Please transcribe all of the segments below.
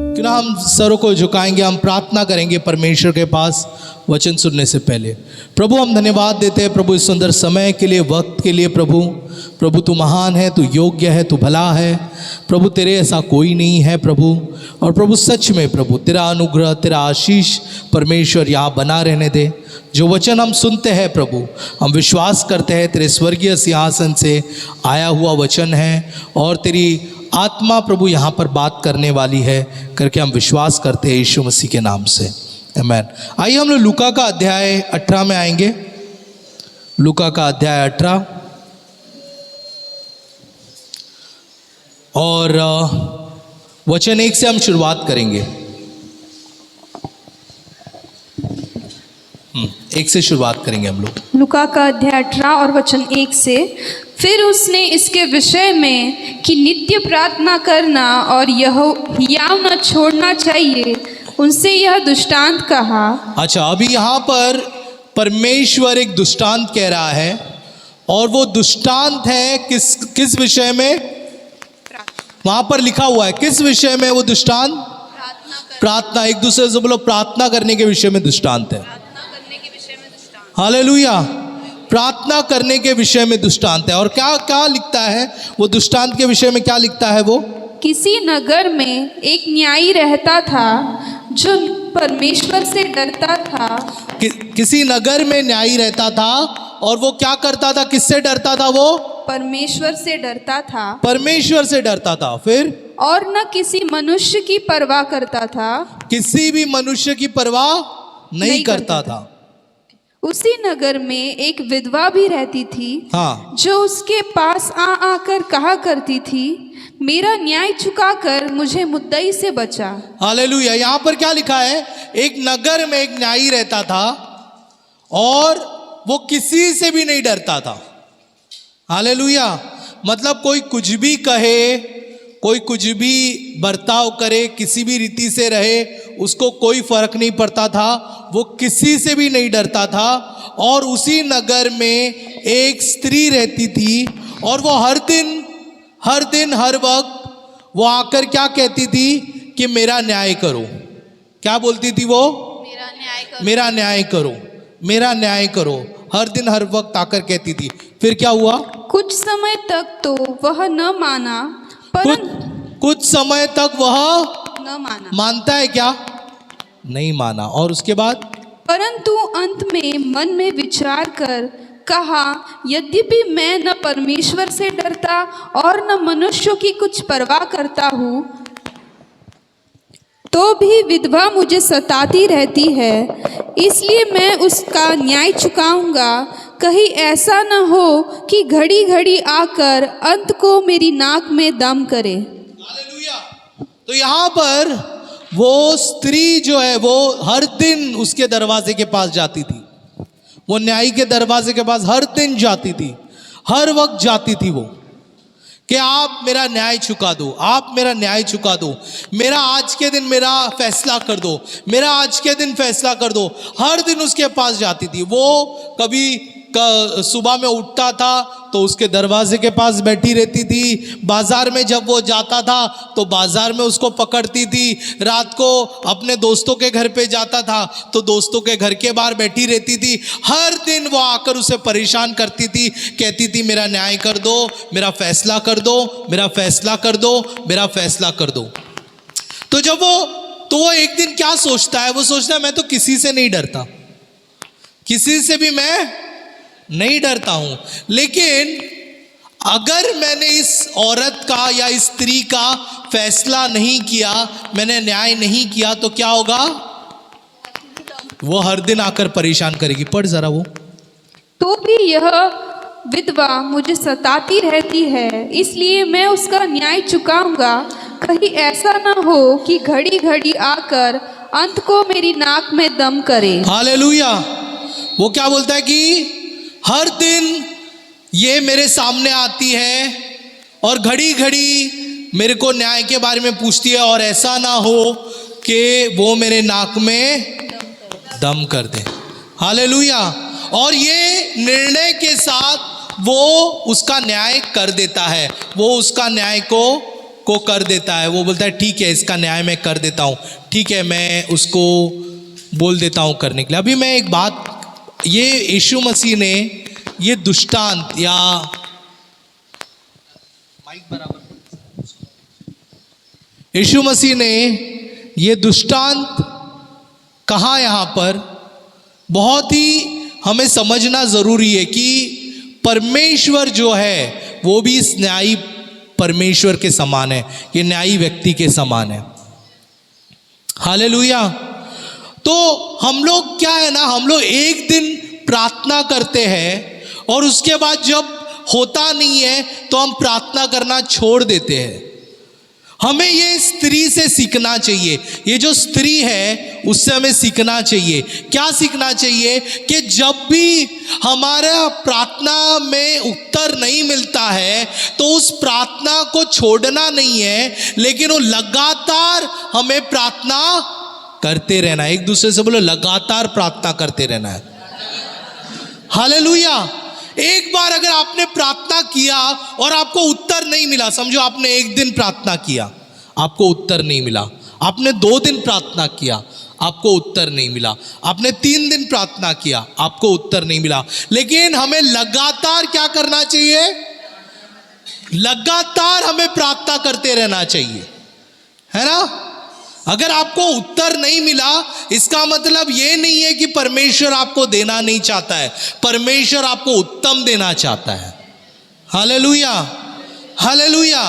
क्यों ना हम सरों को झुकाएंगे, हम प्रार्थना करेंगे परमेश्वर के पास वचन सुनने से पहले। प्रभु हम धन्यवाद देते हैं प्रभु इस सुंदर समय के लिए, वक्त के लिए। प्रभु तू महान है, तू योग्य है, तू भला है प्रभु, तेरे ऐसा कोई नहीं है प्रभु। और प्रभु सच में प्रभु तेरा अनुग्रह, तेरा आशीष परमेश्वर यहाँ बना रहने दे। जो वचन हम सुनते हैं प्रभु, हम विश्वास करते हैं तेरे स्वर्गीय सिंहासन से आया हुआ वचन है और तेरी आत्मा प्रभु यहाँ पर बात करने वाली है करके हम विश्वास करते हैं यीशु मसीह के नाम से, आमीन। आइए हम लोग लूका का अध्याय 18 में आएंगे। लूका का अध्याय 18 और वचन 1 से हम शुरुआत करेंगे। 1 से शुरुआत करेंगे हम लोग। लूका का अध्याय 18 और वचन 1 से। फिर उसने इसके विषय में कि नित्य प्रार्थना करना और यह हियाव न छोड़ना चाहिए, उनसे यह दृष्टांत कहा। अच्छा, अभी यहाँ पर परमेश्वर एक दृष्टांत कह रहा है और वो दृष्टांत है किस विषय में? वहां पर लिखा हुआ है किस विषय में वो दृष्टांत? प्रार्थना। एक दूसरे से बोलो, प्रार्थना करने के विषय में दृष्टांत है। हालेलुया। प्रार्थना करने के विषय में दृष्टांत है। और क्या क्या लिखता है वो दृष्टांत के विषय में? क्या लिखता है वो? किसी नगर में एक न्यायी रहता था जो परमेश्वर से डरता था। किसी नगर में न्यायी रहता था और वो क्या करता था? किससे डरता था वो? परमेश्वर से डरता था। परमेश्वर से डरता था। फिर? और न किसी मनुष्य की परवाह करता था। किसी भी मनुष्य की परवाह नहीं करता था। उसी नगर में एक विधवा भी रहती थी, हाँ, जो उसके पास आकर कहा करती थी, मेरा न्याय चुकाकर मुझे मुद्दई से बचा। हालेलुया। यहाँ पर क्या लिखा है? एक नगर में एक न्यायी रहता था और वो किसी से भी नहीं डरता था। हालेलुया। मतलब कोई कुछ भी कहे, कोई कुछ भी बर्ताव करे, किसी भी रीति से रहे, उसको कोई फर्क नहीं पड़ता था। वो किसी से भी नहीं डरता था। और उसी नगर में एक स्त्री रहती थी और वो हर दिन हर वक्त वो आकर क्या कहती थी कि मेरा न्याय करो। क्या बोलती थी वो? मेरा न्याय करो, मेरा न्याय करो। हर दिन हर वक्त आकर कहती थी। फिर क्या हुआ? कुछ समय तक तो वह न माना, कुछ समय तक वह न माना। मानता है क्या? नहीं माना। और उसके बाद? परंतु अंत में मन में विचार कर कहा, यद्यपि मैं न परमेश्वर से डरता और न मनुष्यों की कुछ परवाह करता हूँ, तो भी विधवा मुझे सताती रहती है, इसलिए मैं उसका न्याय चुकाऊंगा। कहीं ऐसा न हो कि घड़ी घड़ी आकर अंत को मेरी नाक में दम करे। हालेलुया। तो यहाँ पर वो स्त्री जो है वो हर दिन उसके दरवाजे के पास जाती थी। वो न्यायी के दरवाजे के पास हर दिन जाती थी, हर वक्त जाती थी वो, कि आप मेरा न्याय चुका दो, आप मेरा न्याय चुका दो, मेरा आज के दिन मेरा फैसला कर दो, मेरा आज के दिन फैसला कर दो। हर दिन उसके पास जाती थी वो। कभी सुबह में उठता था तो उसके दरवाजे के पास बैठी रहती थी। बाजार में जब वो जाता था तो बाजार में उसको पकड़ती थी। रात को अपने दोस्तों के घर पे जाता था तो दोस्तों के घर के बाहर बैठी रहती थी। हर दिन वो आकर उसे परेशान करती थी, कहती थी मेरा न्याय कर दो, मेरा फैसला कर दो, मेरा फैसला कर दो, मेरा फैसला कर दो। तो वो एक दिन क्या सोचता है? वो सोचता है मैं तो किसी से नहीं डरता, किसी से भी मैं नहीं डरता हूं, लेकिन अगर मैंने इस औरत का या इस स्त्री का फैसला नहीं किया, मैंने न्याय नहीं किया, तो क्या होगा? वो हर दिन आकर परेशान करेगी। पढ़ जरा वो। तो भी यह विधवा मुझे सताती रहती है, इसलिए मैं उसका न्याय चुकाऊंगा। कहीं ऐसा ना हो कि घड़ी घड़ी आकर अंत को मेरी नाक में दम करे। हालेलुया। वो क्या बोलता है कि हर दिन ये मेरे सामने आती है और घड़ी घड़ी मेरे को न्याय के बारे में पूछती है, और ऐसा ना हो कि वो मेरे नाक में दम कर दे। हालेलुया। और ये निर्णय के साथ वो उसका न्याय कर देता है, वो उसका न्याय को को कर देता है, वो बोलता है ठीक है इसका न्याय मैं कर देता हूँ, ठीक है मैं उसको बोल देता हूँ करने के लिए। अभी मैं एक बात, ये यीशु मसीह ने ये दृष्टांत या माइक बराबर, यीशु मसीह ने ये दृष्टांत कहा यहाँ पर, बहुत ही हमें समझना जरूरी है कि परमेश्वर जो है वो भी इस न्यायी परमेश्वर के समान है, ये न्यायी व्यक्ति के समान है। हालेलुया। तो हम लोग क्या है ना, हम लोग एक दिन प्रार्थना करते हैं और उसके बाद जब होता नहीं है तो हम प्रार्थना करना छोड़ देते हैं। हमें ये स्त्री से सीखना चाहिए, ये जो स्त्री है उससे हमें सीखना चाहिए। क्या सीखना चाहिए कि जब भी हमारा प्रार्थना में उत्तर नहीं मिलता है तो उस प्रार्थना को छोड़ना नहीं है, लेकिन वो लगातार हमें प्रार्थना करते रहना है। एक दूसरे से बोलो, लगातार प्रार्थना करते रहना है। हालेलुया। एक बार अगर आपने प्रार्थना किया और आपको उत्तर नहीं मिला, समझो आपने एक दिन प्रार्थना किया आपको उत्तर नहीं मिला, आपने 2 दिन प्रार्थना किया आपको उत्तर नहीं मिला, आपने 3 दिन प्रार्थना किया आपको उत्तर नहीं मिला, लेकिन हमें लगातार क्या करना चाहिए? लगातार हमें प्रार्थना करते रहना चाहिए, है ना। अगर आपको उत्तर नहीं मिला इसका मतलब ये नहीं है कि परमेश्वर आपको देना नहीं चाहता है, परमेश्वर आपको उत्तम देना चाहता है। Hallelujah, hallelujah.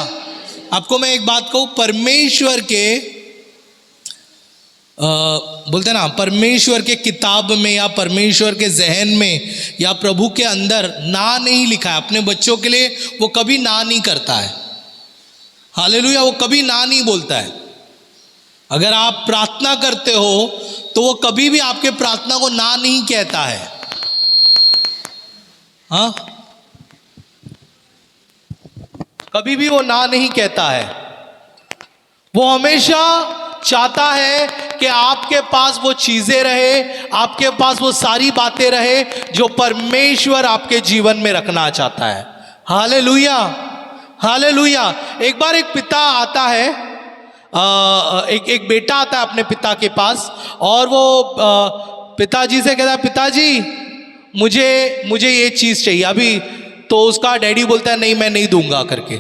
आपको मैं एक बात कहूं, परमेश्वर के बोलते हैं ना, परमेश्वर के किताब में या परमेश्वर के जहन में या प्रभु के अंदर ना नहीं लिखा है। अपने बच्चों के लिए वो कभी ना नहीं करता है। हालेलुया, वो कभी ना नहीं बोलता है। अगर आप प्रार्थना करते हो तो वो कभी भी आपके प्रार्थना को ना नहीं कहता है। हाँ, कभी भी वो ना नहीं कहता है। वो हमेशा चाहता है कि आपके पास वो चीजें रहे, आपके पास वो सारी बातें रहे जो परमेश्वर आपके जीवन में रखना चाहता है। Hallelujah, hallelujah. एक बार एक पिता आता है, एक बेटा आता है अपने पिता के पास और वो पिताजी से कहता है, पिताजी मुझे ये चीज चाहिए अभी। तो उसका डैडी बोलता है नहीं मैं नहीं दूंगा करके।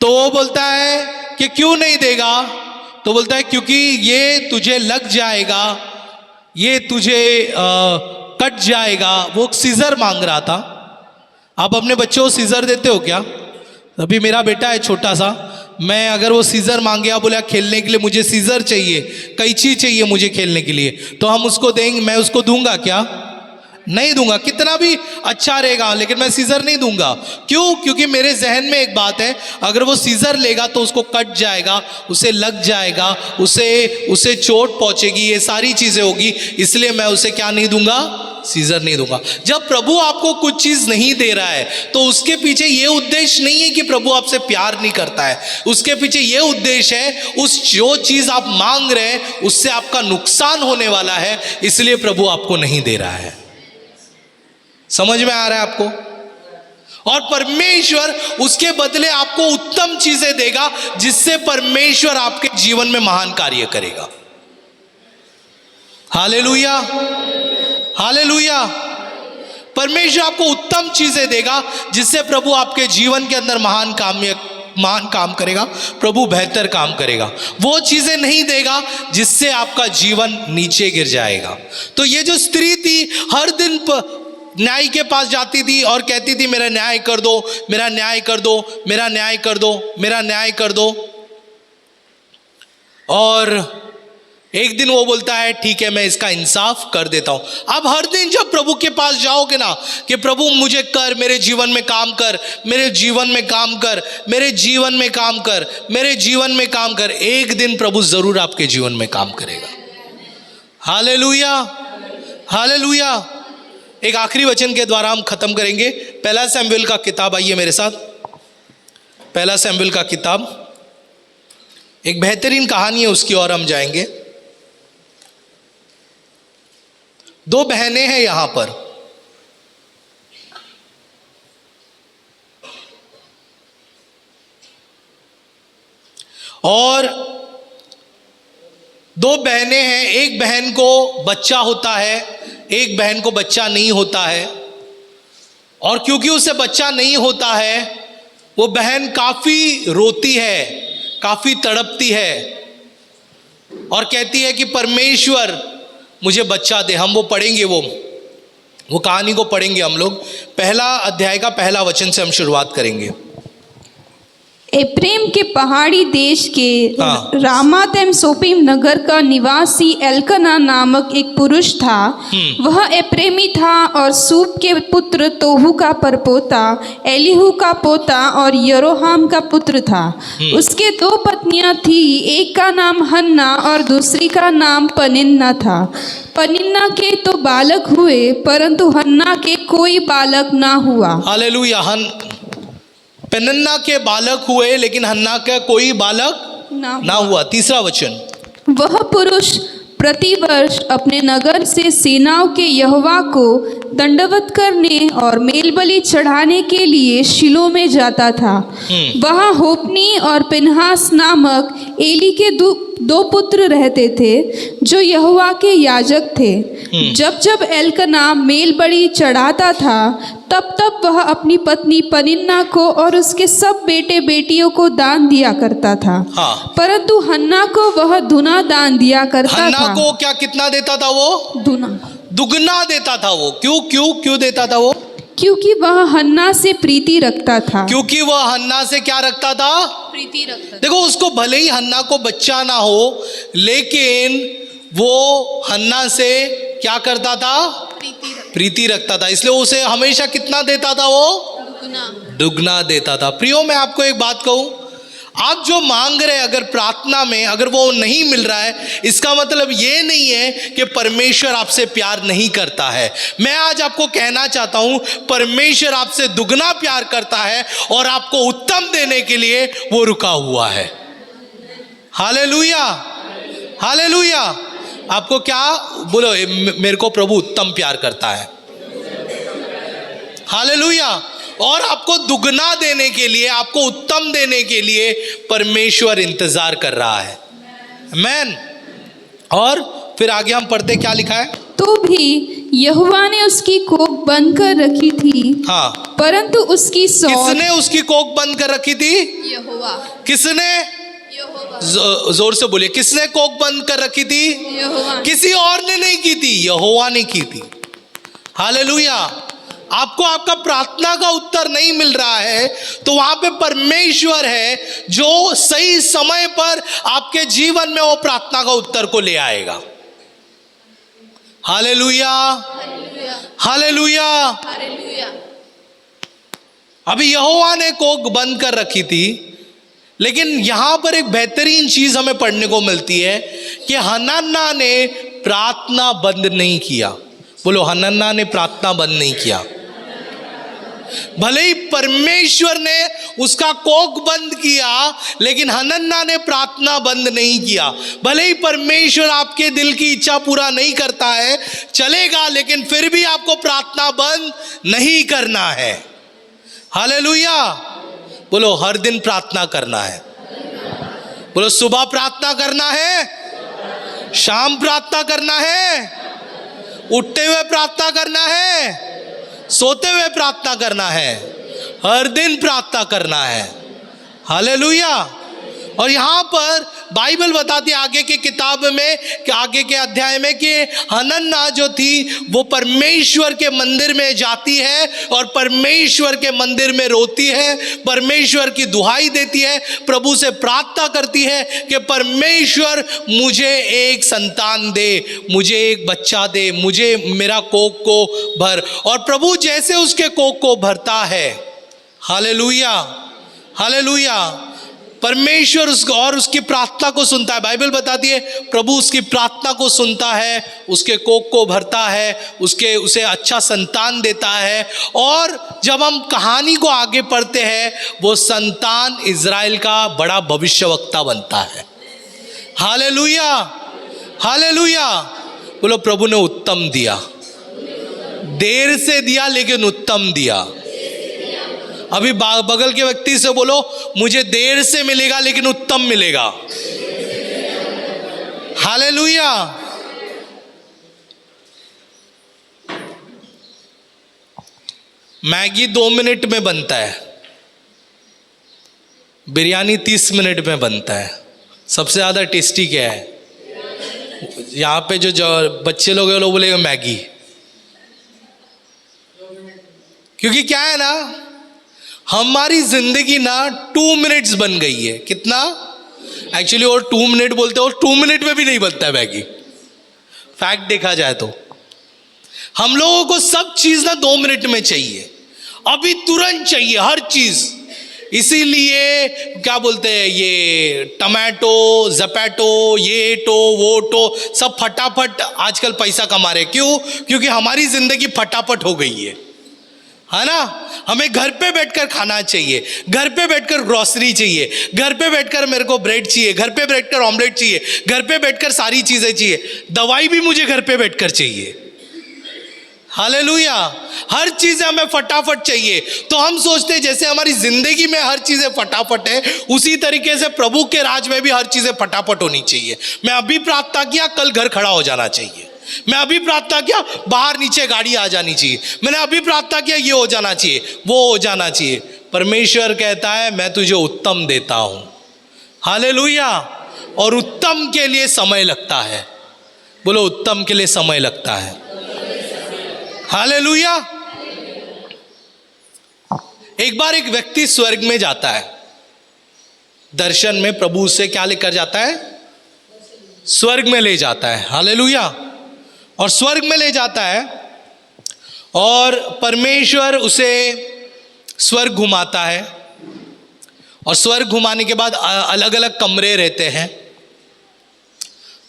तो वो बोलता है कि क्यों नहीं देगा? तो बोलता है क्योंकि ये तुझे लग जाएगा, ये तुझे कट जाएगा। वो सीजर मांग रहा था। आप अपने बच्चों को सीजर देते हो क्या? अभी मेरा बेटा है छोटा सा, मैं अगर वो सीजर मांग गया, बोला खेलने के लिए मुझे सीजर चाहिए, कैंची चाहिए मुझे खेलने के लिए, तो हम उसको देंगे, मैं उसको दूंगा क्या? नहीं दूंगा, कितना भी अच्छा रहेगा, लेकिन मैं सीजर नहीं दूंगा। क्यों? क्योंकि मेरे जहन में एक बात है, अगर वो सीजर लेगा तो उसको कट जाएगा, उसे लग जाएगा, उसे चोट पहुंचेगी, ये सारी चीजें होगी, इसलिए मैं उसे क्या नहीं दूंगा? सीजर नहीं दूंगा। जब प्रभु आपको कुछ चीज नहीं दे रहा है तो उसके पीछे ये उद्देश्य नहीं है कि प्रभु आपसे प्यार नहीं करता है, उसके पीछे ये उद्देश्य है, उस जो चीज आप मांग रहे हैं उससे आपका नुकसान होने वाला है, इसलिए प्रभु आपको नहीं दे रहा है। समझ में आ रहा है आपको? और परमेश्वर उसके बदले आपको उत्तम चीजें देगा जिससे परमेश्वर आपके जीवन में महान कार्य करेगा। Hallelujah, hallelujah. परमेश्वर आपको उत्तम चीजें देगा जिससे प्रभु आपके जीवन के अंदर महान काम करेगा, प्रभु बेहतर काम करेगा। वो चीजें नहीं देगा जिससे आपका जीवन नीचे गिर जाएगा। तो ये जो स्त्री थी हर दिन न्याय के पास जाती थी और कहती थी मेरा न्याय कर दो, मेरा न्याय कर दो, मेरा न्याय कर दो, मेरा न्याय कर दो। और एक दिन वो बोलता है ठीक है मैं इसका इंसाफ कर देता हूं। अब हर दिन जब प्रभु के पास जाओगे ना कि प्रभु मुझे कर, मेरे जीवन में काम कर, मेरे जीवन में काम कर, मेरे जीवन में काम कर, मेरे जीवन में काम कर, एक दिन प्रभु जरूर आपके जीवन में काम करेगा। Hallelujah, hallelujah. एक आखिरी वचन के द्वारा हम खत्म करेंगे। पहला शमूएल का किताब, आइए मेरे साथ, पहला शमूएल का किताब, एक बेहतरीन कहानी है, उसकी ओर हम जाएंगे। 2 बहनें हैं यहां पर। और 2 बहनें हैं, एक बहन को बच्चा होता है, एक बहन को बच्चा नहीं होता है। और क्योंकि उसे बच्चा नहीं होता है, वो बहन काफी रोती है, काफी तड़पती है और कहती है कि परमेश्वर मुझे बच्चा दे। हम वो पढ़ेंगे, वो कहानी को पढ़ेंगे हम लोग। 1 अध्याय का 1 वचन से हम शुरुआत करेंगे। एप्रेम के पहाड़ी देश के हाँ। रामातैम सोपीम नगर का निवासी एल्कना नामक एक पुरुष था। वह एप्रेमी था और सूप के पुत्र तोहू का परपोता, एलीहू का पोता और यरोहाम का पुत्र था। उसके 2 पत्नियां थी, एक का नाम हन्ना और दूसरी का नाम पनिन्ना था। पनिन्ना के तो बालक हुए, परंतु हन्ना के कोई बालक ना हुआ। हालेलुया। पेनिन्ना के बालक हुए, लेकिन हन्ना का कोई बालक ना हुआ। 3 वचन। वह पुरुष प्रतिवर्ष अपने नगर से सेनाओं के यहोवा को दंडवत करने और मेलबलि चढ़ाने के लिए शिलो में जाता था। वहाँ होपनी और पिनहास नामक एली के 2 पुत्र रहते थे, जो यहोवा के याजक थे। जब जब एल्कना मेलबलि चढ़ाता था, तब तब वह अपनी पत्नी पनिन्ना को और उसके सब बेटे बेटियों को दान दिया करता था। हाँ। परंतु हन्ना को वह दुना दान दिया करता हन्ना था। को क्या कितना देता था वो? दुगना देता था वो। क्यों देता था वो? क्योंकि वह हन्ना से प्रीति रखता था। क्योंकि वह हन्ना से क्या रखता था? प्रीति रखता था। देखो, उसको भले ही हन्ना को बच्चा ना हो, लेकिन वो हन्ना से क्या करता था? प्रीति रखता था। इसलिए उसे हमेशा कितना देता था वो? दुगना देता था। प्रियो, मैं आपको एक बात कहूं, आप जो मांग रहे हैं अगर प्रार्थना में अगर वो नहीं मिल रहा है, इसका मतलब ये नहीं है कि परमेश्वर आपसे प्यार नहीं करता है। मैं आज आपको कहना चाहता हूं, परमेश्वर आपसे दुगना प्यार करता है और आपको उत्तम देने के लिए वो रुका हुआ है। Hallelujah, hallelujah. आपको क्या बोलो? मेरे को प्रभु उत्तम प्यार करता है। हालेलुया। और आपको दुगना देने के लिए, आपको उत्तम देने के लिए परमेश्वर इंतजार कर रहा है। आमीन। और फिर आगे हम पढ़ते, क्या लिखा है? तो भी यहोवा ने उसकी कोख बंद कर रखी थी। हाँ। परंतु उसकी किसने उसकी कोख बंद कर रखी थी? यहोवा। किसने? जोर से बोलिए, किसने कोख बंद कर रखी थी? यहोवा। किसी और ने नहीं की थी, यहोवा ने की थी। हालेलुया। आपको आपका प्रार्थना का उत्तर नहीं मिल रहा है, तो वहां पे परमेश्वर है जो सही समय पर आपके जीवन में वो प्रार्थना का उत्तर को ले आएगा। Hallelujah, hallelujah. अभी यहोवा ने कोख बंद कर रखी थी, लेकिन यहां पर एक बेहतरीन चीज हमें पढ़ने को मिलती है कि हनन्ना ने प्रार्थना बंद नहीं किया। बोलो, हनन्ना ने प्रार्थना बंद नहीं किया। भले ही परमेश्वर ने उसका कोख बंद किया, लेकिन हनन्ना ने प्रार्थना बंद नहीं किया। भले ही परमेश्वर आपके दिल की इच्छा पूरा नहीं करता है, चलेगा, लेकिन फिर भी आपको प्रार्थना बंद नहीं करना है। हालेलुया। बोलो, हर दिन प्रार्थना करना है। बोलो, सुबह प्रार्थना करना है, शाम प्रार्थना करना है, उठते हुए प्रार्थना करना है, सोते हुए प्रार्थना करना है, हर दिन प्रार्थना करना है। हालेलुया। और यहाँ पर बाइबल बताती है आगे की किताब में, कि आगे के अध्याय में, कि हनन्ना जो थी वो परमेश्वर के मंदिर में जाती है और परमेश्वर के मंदिर में रोती है, परमेश्वर की दुहाई देती है, प्रभु से प्रार्थना करती है कि परमेश्वर मुझे एक संतान दे, मुझे एक बच्चा दे, मुझे मेरा कोख को भर। और प्रभु जैसे उसके कोख को भरता है, हालेलुया, हालेलुया, परमेश्वर उसको और उसकी प्रार्थना को सुनता है। बाइबल बताती है प्रभु उसकी प्रार्थना को सुनता है, उसके कोख को भरता है, उसे अच्छा संतान देता है। और जब हम कहानी को आगे पढ़ते हैं, वो संतान इज़राइल का बड़ा भविष्यवक्ता बनता है। Hallelujah, hallelujah. बोलो, प्रभु ने उत्तम दिया, देर से दिया लेकिन उत्तम दिया। अभी बगल के व्यक्ति से बोलो, मुझे देर से मिलेगा लेकिन उत्तम मिलेगा। हालेलुया। मैगी 2 मिनट में बनता है, बिरयानी 30 मिनट में बनता है। सबसे ज्यादा टेस्टी क्या है? यहाँ पे जो बच्चे लोग हैं लोग बोलेंगे मैगी, क्योंकि क्या है ना, हमारी जिंदगी ना 2 मिनट्स बन गई है। कितना? एक्चुअली और 2 मिनट बोलते हो, 2 मिनट में भी नहीं बनता है मैगी। फैक्ट देखा जाए तो हम लोगों को सब चीज ना 2 मिनट में चाहिए, अभी तुरंत चाहिए हर चीज। इसीलिए क्या बोलते हैं, ये टमाटो, ज़पैटो, ये टो वो टो, सब फटाफट आजकल पैसा कमा रहे। क्यों? क्योंकि हमारी जिंदगी फटाफट हो गई है ना। हमें घर पे बैठकर खाना चाहिए, घर पे बैठकर ग्रोसरी चाहिए, घर पे बैठकर मेरे को ब्रेड चाहिए, घर पे बैठकर ऑमलेट चाहिए, घर पे बैठकर सारी चीजें चाहिए। दवाई भी मुझे घर पे बैठकर चाहिए। हालेलुया। हर चीज हमें फटाफट चाहिए। तो हम सोचते हैं जैसे हमारी जिंदगी में हर चीजें फटाफट है, उसी तरीके से प्रभु के राज में भी हर चीजें फटाफट होनी चाहिए। मैं अभी प्रार्थना किया, कल घर खड़ा हो जाना चाहिए। मैं अभी प्रार्थना किया, बाहर नीचे गाड़ी आ जानी चाहिए। मैंने अभी प्रार्थना किया, ये हो जाना चाहिए, वो हो जाना चाहिए। परमेश्वर कहता है मैं तुझे उत्तम देता हूं। हालेलुया। और उत्तम के लिए समय लगता है। बोलो, उत्तम के लिए समय लगता है। हालेलुया। एक बार एक व्यक्ति स्वर्ग में जाता है, दर्शन में प्रभु से क्या लेकर जाता है? स्वर्ग में ले जाता है। हालेलुया। और स्वर्ग में ले जाता है और परमेश्वर उसे स्वर्ग घुमाता है। और स्वर्ग घुमाने के बाद अलग अलग कमरे रहते हैं।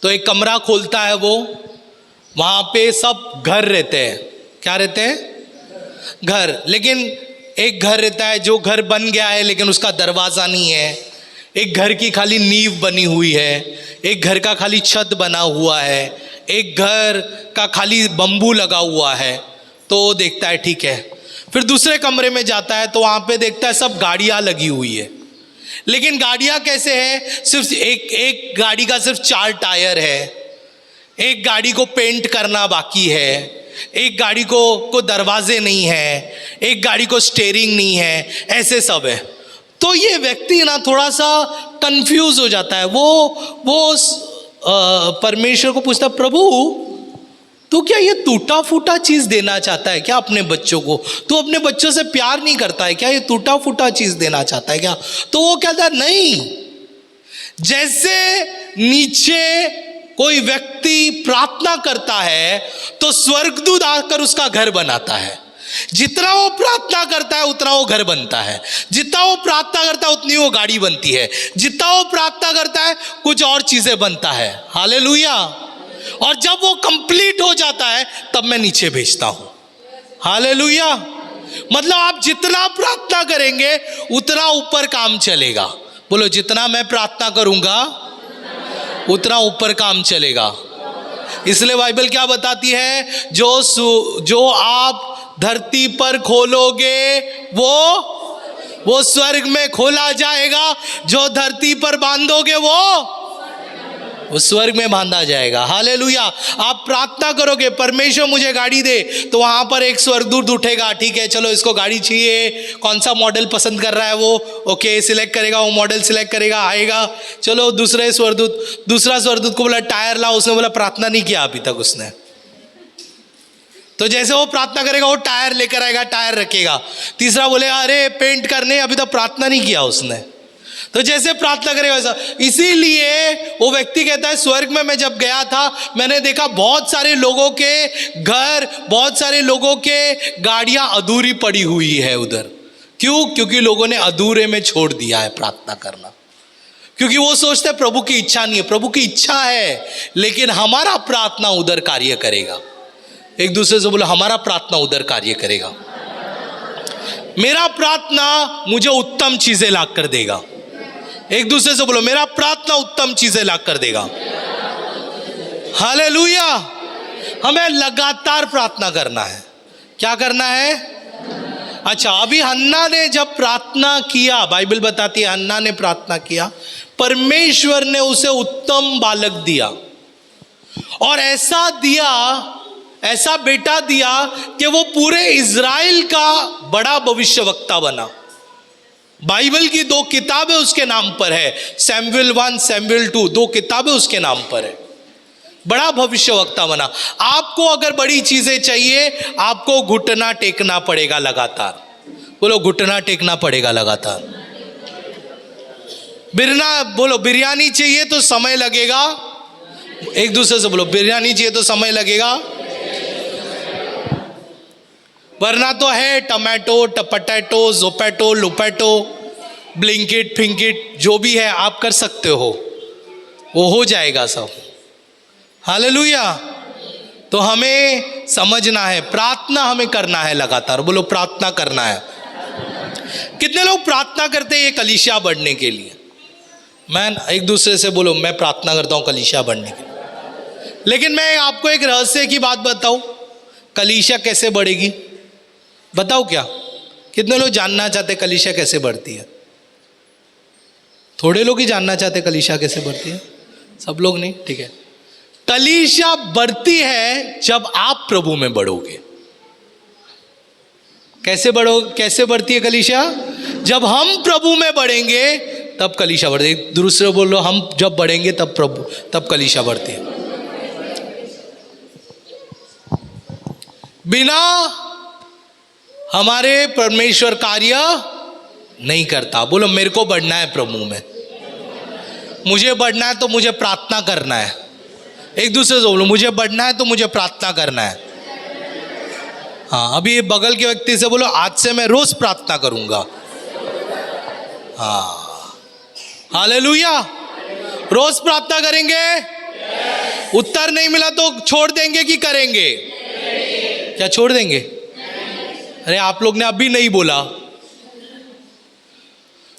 तो एक कमरा खोलता है वो, वहां पे सब घर रहते हैं। क्या रहते हैं? घर। लेकिन एक घर रहता है जो घर बन गया है लेकिन उसका दरवाजा नहीं है। एक घर की खाली नींव बनी हुई है, एक घर का खाली छत बना हुआ है, एक घर का खाली बम्बू लगा हुआ है। तो देखता है ठीक है। फिर दूसरे कमरे में जाता है तो वहां पे देखता है सब गाड़ियां लगी हुई है। लेकिन गाड़ियां कैसे है? सिर्फ एक गाड़ी का सिर्फ 4 टायर है, एक गाड़ी को पेंट करना बाकी है, एक गाड़ी को दरवाजे नहीं है, एक गाड़ी को स्टीयरिंग नहीं है, ऐसे सब है। तो ये व्यक्ति ना थोड़ा सा कंफ्यूज हो जाता है। वो परमेश्वर को पूछता, प्रभु तू क्या ये टूटा फूटा चीज देना चाहता है क्या अपने बच्चों को? तू अपने बच्चों से प्यार नहीं करता है क्या? ये टूटा फूटा चीज देना चाहता है क्या? तो वो कहता है नहीं। जैसे नीचे कोई व्यक्ति प्रार्थना करता है तो स्वर्गदूत आकर उसका घर बनाता है। जितना वो प्रार्थना करता है उतना वो घर बनता है, जितना वो प्रार्थना करता है उतनी वो गाड़ी बनती है, जितना वो प्रार्थना करता है कुछ और चीजें बनता है। हालेलुया। और जब वो कंप्लीट हो जाता है तब मैं नीचे भेजता हूं। हालेलुया। मतलब आप जितना प्रार्थना करेंगे उतना ऊपर काम चलेगा। बोलो, जितना मैं प्रार्थना करूंगा उतना ऊपर काम चलेगा। इसलिए बाइबल क्या बताती है? जो आप धरती पर खोलोगे वो स्वर्ग में खोला जाएगा, जो धरती पर बांधोगे वो स्वर्ग में बांधा जाएगा। हालेलुया। आप प्रार्थना करोगे परमेश्वर मुझे गाड़ी दे, तो वहां पर एक स्वर्गदूत उठेगा, ठीक है चलो इसको गाड़ी चाहिए, कौन सा मॉडल पसंद कर रहा है वो, ओके सिलेक्ट करेगा, वो मॉडल सिलेक्ट करेगा, आएगा। चलो दूसरा स्वर्गदूत को बोला टायर लाओ, उसने बोला प्रार्थना नहीं किया अभी तक उसने। तो जैसे वो प्रार्थना करेगा वो टायर लेकर आएगा, टायर रखेगा। तीसरा बोले अरे पेंट करने, अभी तक प्रार्थना नहीं किया उसने। तो जैसे प्रार्थना करेगा वैसा। इसीलिए वो व्यक्ति कहता है स्वर्ग में मैं जब गया था मैंने देखा बहुत सारे लोगों के घर, बहुत सारे लोगों के गाड़ियां अधूरी पड़ी हुई है उधर। क्यों? क्योंकि लोगों ने अधूरे में छोड़ दिया है प्रार्थना करना। क्योंकि वो सोचते हैं प्रभु की इच्छा नहीं है। प्रभु की इच्छा है लेकिन हमारा प्रार्थना उधर कार्य करेगा। एक दूसरे से बोलो, हमारा प्रार्थना उधर कार्य करेगा। मेरा प्रार्थना मुझे उत्तम चीजें ला कर देगा। एक दूसरे से बोलो, मेरा प्रार्थना उत्तम चीजें ला कर देगा। हालेलुया। हमें लगातार प्रार्थना करना है। क्या करना है? अच्छा, अभी हन्ना ने जब प्रार्थना किया, बाइबल बताती है हन्ना ने प्रार्थना किया, परमेश्वर ने उसे उत्तम बालक दिया और ऐसा दिया, ऐसा बेटा दिया कि वो पूरे इज़राइल का बड़ा भविष्यवक्ता बना। बाइबल की 2 किताबें उसके नाम पर है, सैमुएल 1, सैमुएल 2, 2 किताबें उसके नाम पर है। बड़ा भविष्यवक्ता बना। आपको अगर बड़ी चीजें चाहिए, आपको घुटना टेकना पड़ेगा लगातार। बोलो, घुटना टेकना पड़ेगा लगातार। बोलो, बिरयानी चाहिए तो समय लगेगा। एक दूसरे से बोलो, बिरयानी चाहिए तो समय लगेगा। वरना तो है टमाटो, पटैटो, जोपैटो, लुपैटो, ब्लिंकिट, फिंकिट, जो भी है आप कर सकते हो, वो हो जाएगा सब। हालेलुया। तो हमें समझना है, प्रार्थना हमें करना है लगातार। बोलो, प्रार्थना करना है। कितने लोग प्रार्थना करते हैं ये कलीसिया बढ़ने के लिए? मैं एक दूसरे से बोलो, मैं प्रार्थना करता हूँ कलीसिया बढ़ने के लिए। लेकिन मैं आपको एक रहस्य की बात बताऊं, कलीसिया कैसे बढ़ेगी? बताओ क्या? कितने लोग जानना चाहते कलीसिया कैसे बढ़ती है? थोड़े लोग ही जानना चाहते कलीसिया कैसे बढ़ती है, सब लोग नहीं, ठीक है। कलीसिया बढ़ती है जब आप प्रभु में बढ़ोगे। कैसे बढ़ती है कलीसिया? जब हम प्रभु में बढ़ेंगे तब कलीसिया बढ़ती है। दूसरे बोलो, हम जब बढ़ेंगे तब कलीसिया बढ़ती है। बिना हमारे परमेश्वर कार्य नहीं करता। बोलो, मेरे को बढ़ना है प्रभु में, मुझे बढ़ना है तो मुझे प्रार्थना करना है। एक दूसरे से बोलो, मुझे बढ़ना है तो मुझे प्रार्थना करना है। हाँ, अभी बगल के व्यक्ति से बोलो, आज से मैं रोज प्रार्थना करूंगा। हाँ, हालेलुया। रोज प्रार्थना करेंगे। उत्तर नहीं मिला तो छोड़ देंगे कि करेंगे? क्या छोड़ देंगे? अरे आप लोग ने अभी नहीं बोला।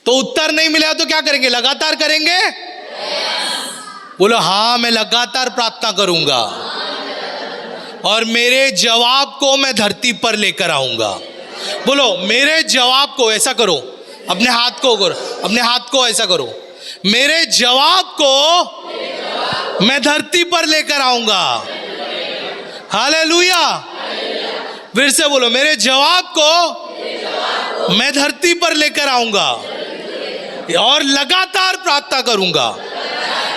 तो उत्तर नहीं मिला तो क्या करेंगे? लगातार करेंगे। बोलो, हाँ मैं लगातार प्रार्थना करूंगा और मेरे जवाब को मैं धरती पर लेकर आऊंगा। बोलो, मेरे जवाब को ऐसा करो, अपने हाथ को करो, अपने हाथ को ऐसा करो, मेरे जवाब को मैं धरती पर लेकर आऊंगा। हालेलुया। फिर से बोलो, मेरे जवाब को मैं धरती पर लेकर आऊंगा और लगातार प्रार्थना करूंगा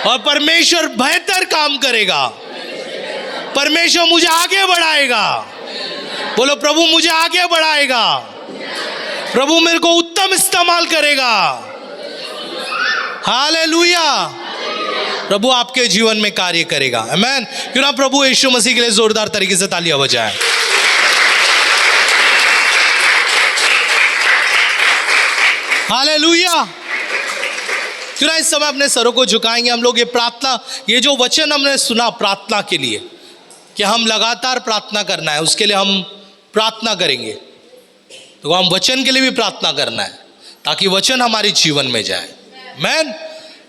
और परमेश्वर बेहतर काम करेगा। परमेश्वर मुझे आगे बढ़ाएगा। बोलो, प्रभु मुझे आगे बढ़ाएगा, प्रभु मेरे को उत्तम इस्तेमाल करेगा। हालेलुया। प्रभु आपके जीवन में कार्य करेगा। आमीन। क्यों ना प्रभु यीशु मसीह के लिए जोरदार तरीके से तालियां बजाएं। हालेलुया। क्यों ना इस समय अपने सरों को झुकाएंगे हम लोग। ये प्रार्थना, ये जो वचन हमने सुना प्रार्थना के लिए, कि हम लगातार प्रार्थना करना है, उसके लिए हम प्रार्थना करेंगे। तो हम वचन के लिए भी प्रार्थना करना है ताकि वचन हमारे जीवन में जाए। आमीन।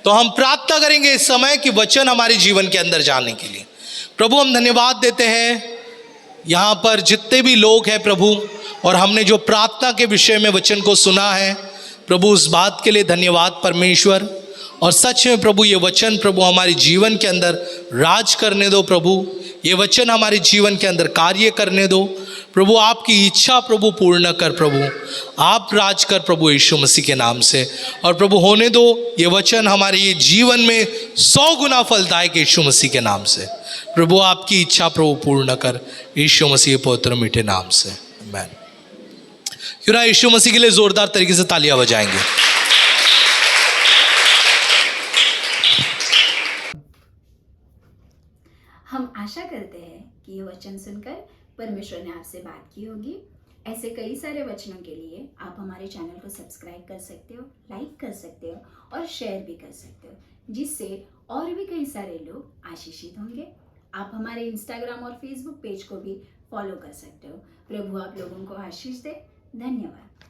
तो हम प्रार्थना करेंगे इस समय कि वचन हमारे जीवन के अंदर जाने के लिए। प्रभु हम धन्यवाद देते हैं यहाँ पर जितने भी लोग हैं प्रभु, और हमने जो प्रार्थना के विषय में वचन को सुना है प्रभु, उस बात के लिए धन्यवाद परमेश्वर। और सच में प्रभु ये वचन प्रभु हमारे जीवन के अंदर राज करने दो प्रभु, ये वचन हमारे जीवन के अंदर कार्य करने दो प्रभु। आपकी इच्छा प्रभु पूर्ण कर प्रभु, आप राज कर प्रभु यीशु मसीह के नाम से। और प्रभु होने दो ये वचन हमारे ये जीवन में 100 गुना फलदायक यीशु मसीह के नाम से। प्रभु आपकी इच्छा प्रभु पूर्ण कर यीशु मसीह पवित्र मीठे नाम से। आमीन। क्यों ना यीशु मसीह के लिए जोरदार तरीके से तालियां बजाएंगे। हम आशा करते हैं कि ये वचन सुनकर परमेश्वर ने आपसे बात की होगी। ऐसे कई सारे वचनों के लिए आप हमारे चैनल को सब्सक्राइब कर सकते हो, लाइक कर सकते हो और शेयर भी कर सकते हो, जिससे और भी कई सारे लोग आशीषित होंगे। आप हमारे इंस्टाग्राम और फेसबुक पेज को भी फॉलो कर सकते हो। प्रभु आप लोगों को आशीष दे। धन्यवाद।